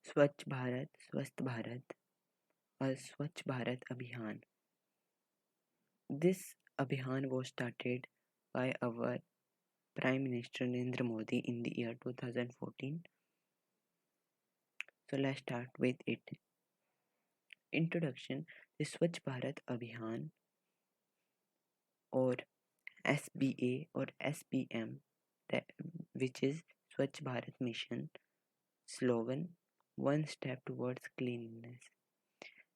Swachh Bharat, Swasth Bharat, or Swachh Bharat Abhiyan. This Abhiyan was started by our Prime Minister Narendra Modi in the year 2014. So let's start with it. Introduction. The Swachh Bharat Abhiyan, or SBA or SBM, that, which is Swachh Bharat Mission, slogan: One Step Towards Cleanliness.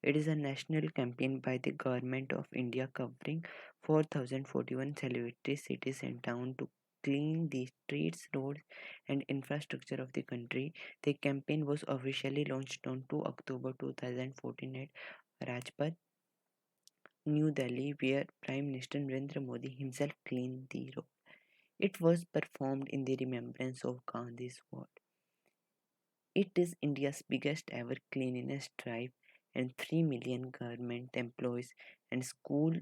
It is a national campaign by the Government of India covering 4,041 celebrity cities and towns to clean the streets, roads, and infrastructure of the country. The campaign was officially launched on 2 October 2014 at Rajpath, New Delhi, where Prime Minister Narendra Modi himself cleaned the road. It was performed in the remembrance of Gandhi's word. It is India's biggest ever cleanliness drive, and 3 million government employees and school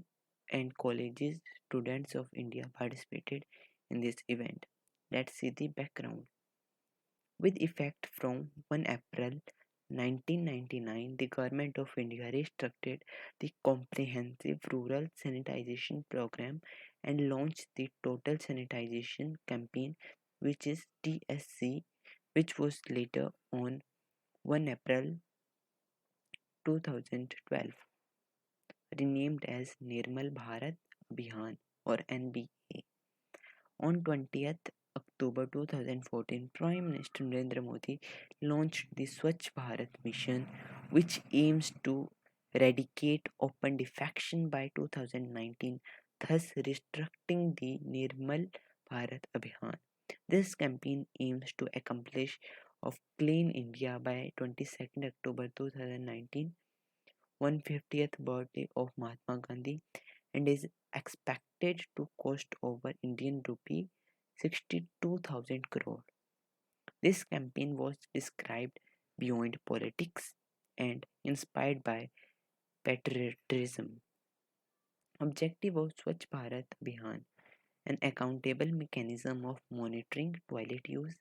and colleges students of India participated in this event. Let's see the background. With effect from 1 April 1999, the Government of India restructured the Comprehensive Rural Sanitization Program and launched the Total Sanitization Campaign, which is TSC, which was later on 1 April 2012 renamed as Nirmal Bharat Abhiyan or NBA. On 20th October 2014, Prime Minister Narendra Modi launched the Swachh Bharat Mission, which aims to eradicate open defecation by 2019, thus restricting the Nirmal Bharat Abhiyan. This campaign aims to accomplish of Clean India by 22nd October 2019, 150th birthday of Mahatma Gandhi, and is expected to cost over Indian rupee 62,000 crore. This campaign was described beyond politics and inspired by patriotism. Objective of Swachh Bharat Abhiyan: an accountable mechanism of monitoring toilet use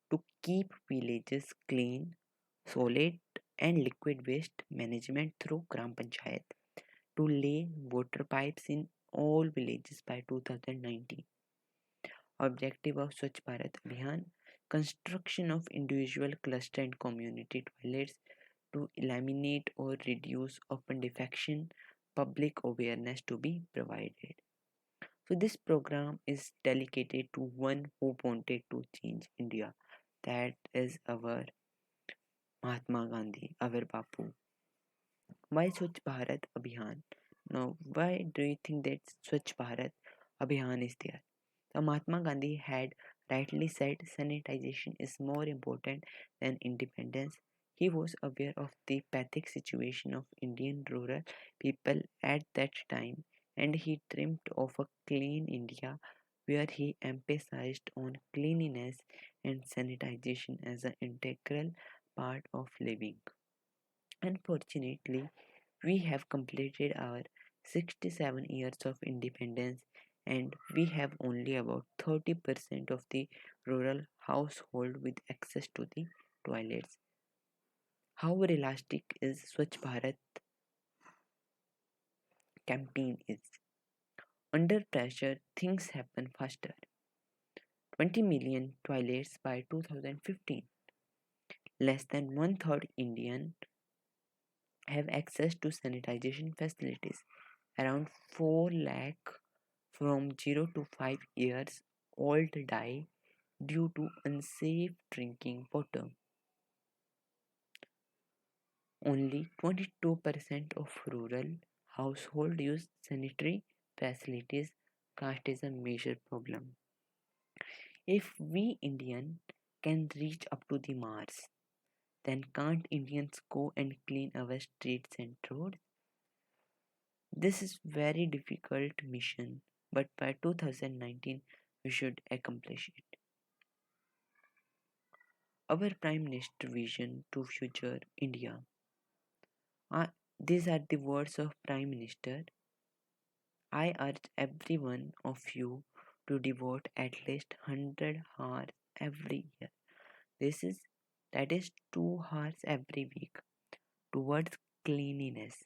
to keep villages clean, solid and liquid waste management through Gram Panchayat, to lay water pipes in all villages by 2019. Objective of Swachh Bharat Abhiyan: construction of individual cluster and community toilets to eliminate or reduce open defecation, public awareness to be provided. So this program is dedicated to one who wanted to change India. That is our Mahatma Gandhi, our Bapu. Why Swachh Bharat Abhiyan? Now, why do you think that Swachh Bharat Abhiyan is there? So Mahatma Gandhi had rightly said sanitization is more important than independence. He was aware of the pathetic situation of Indian rural people at that time, and he dreamed of a clean India where he emphasized on cleanliness and sanitization as an integral part of living. Unfortunately, we have completed our 67 years of independence, and we have only about 30% of the rural household with access to the toilets. How realistic is Swachh Bharat campaign is? Under pressure, things happen faster. 20 million toilets by 2015. Less than one third Indian have access to sanitization facilities. Around 4 lakh from 0 to 5 years old die due to unsafe drinking water. Only 22% of rural households use sanitary facilities. Caste is a major problem. If we Indian can reach up to the Mars, then can't Indians go and clean our streets and roads? This is very difficult mission, but by 2019 we should accomplish it. Our Prime Minister vision to future India. These are the words of Prime Minister. I urge every one of you to devote at least 100 hours every year. This is that is 2 hours every week towards cleanliness.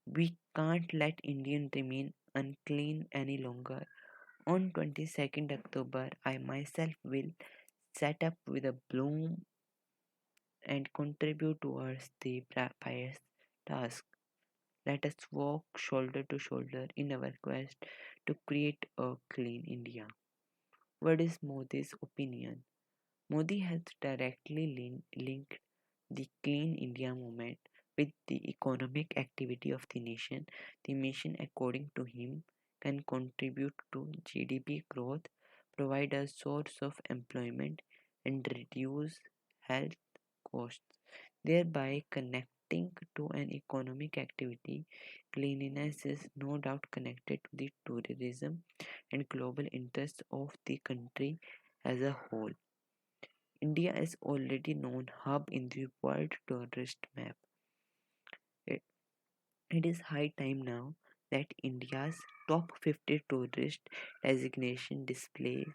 We can't let Indian remain unclean any longer. On 22nd October, I myself will set up with a bloom and contribute towards the pious task. Let us walk shoulder to shoulder in our quest to create a clean India. What is Modi's opinion? Modi has directly linked the Clean India movement with the economic activity of the nation. The mission, according to him, can contribute to GDP growth, provide a source of employment, and reduce health costs, thereby connecting to an economic activity. Cleanliness is no doubt connected to the tourism and global interests of the country as a whole. India is already known hub in the world tourist map. It, it is high time now that India's top 50 tourist designation display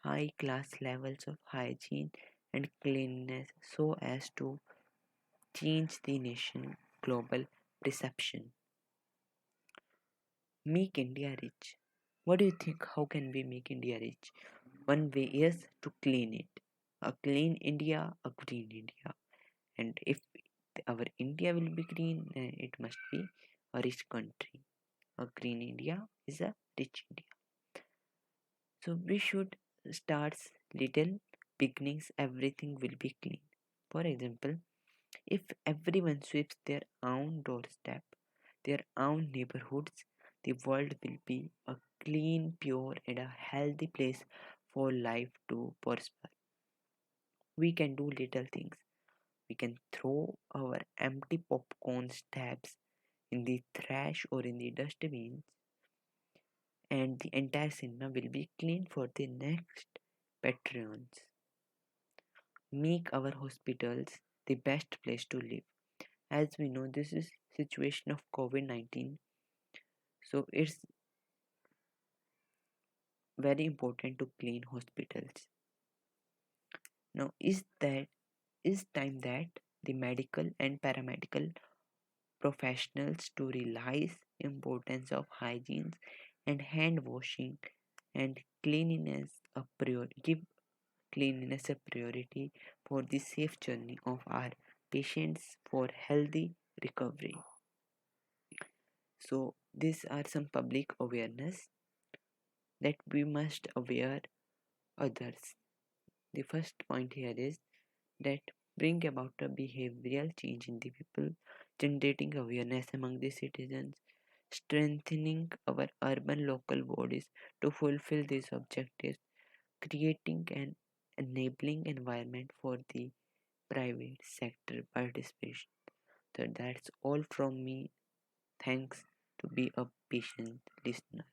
high class levels of hygiene and cleanliness so as to change the nation global perception. Make India rich. What do you think? How can we make India rich? One way is to clean it. A clean India, a green India. And if our India will be green, then it must be a rich country. A green India is a rich India. So we should start little beginnings, everything will be clean. For example, if everyone sweeps their own doorstep, their own neighborhoods, the world will be a clean, pure, and a healthy place for life to prosper. We can do little things. We can throw our empty popcorn stabs in the trash or in the dustbins, and the entire cinema will be clean for the next patrons. Make our hospitals the best place to live. As we know, this is situation of COVID-19, so it's very important to clean hospitals. Now, is time that the medical and paramedical professionals to realize importance of hygiene and hand washing and cleanliness a give cleanliness a priority for the safe journey of our patients for healthy recovery. So these are some public awareness that we must aware others. The first point here is that bring about a behavioral change in the people, generating awareness among the citizens, strengthening our urban local bodies to fulfill these objectives, creating an enabling environment for the private sector participation. So that's all from me. Thanks to be a patient listener.